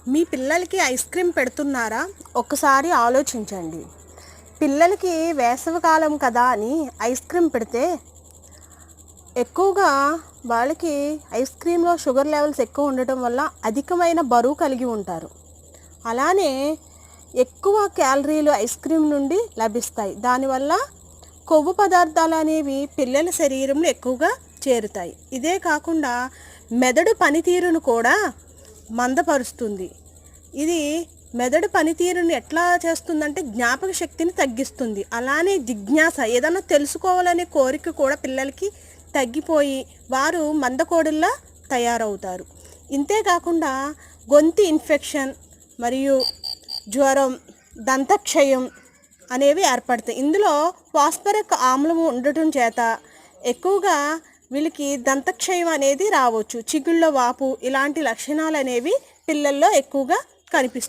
మీ పిల్లలకి ice cream పెడుతున్నారా? ఒక్కసారి ఆలోచించండి. పిల్లలకి వేసవికాలం కదా అని ఐస్ క్రీమ్ పెడితే ఎక్కువగా వాళ్ళకి ఐస్ క్రీమ్లో షుగర్ లెవెల్స్ ఎక్కువ ఉండటం వల్ల అధికమైన బరువు కలిగి ఉంటారు. అలానే ఎక్కువ క్యాలరీలు ఐస్ క్రీమ్ నుండి లభిస్తాయి. దానివల్ల కొవ్వు పదార్థాలు అనేవి పిల్లల శరీరంలో ఎక్కువగా చేరుతాయి. ఇదే కాకుండా మెదడు పనితీరును కూడా మందపరుస్తుంది. ఇది మెదడు పనితీరుని ఎట్లా చేస్తుందంటే జ్ఞాపక శక్తిని తగ్గిస్తుంది. అలానే జిజ్ఞాస, ఏదైనా తెలుసుకోవాలనే కోరిక కూడా పిల్లలకి తగ్గిపోయి వారు మందకోడుల్లా తయారవుతారు. ఇంతేకాకుండా గొంతు ఇన్ఫెక్షన్ మరియు జ్వరం, దంతక్షయం అనేవి ఏర్పడతాయి. ఇందులో ఫాస్ఫరిక్ ఆమ్లం ఉండటం చేత ఎక్కువగా వీళ్ళకి దంతక్షయం అనేది రావచ్చు. చిగుళ్ళ వాపు ఇలాంటి లక్షణాలు అనేవి పిల్లల్లో ఎక్కువగా కనిపిస్తాయి.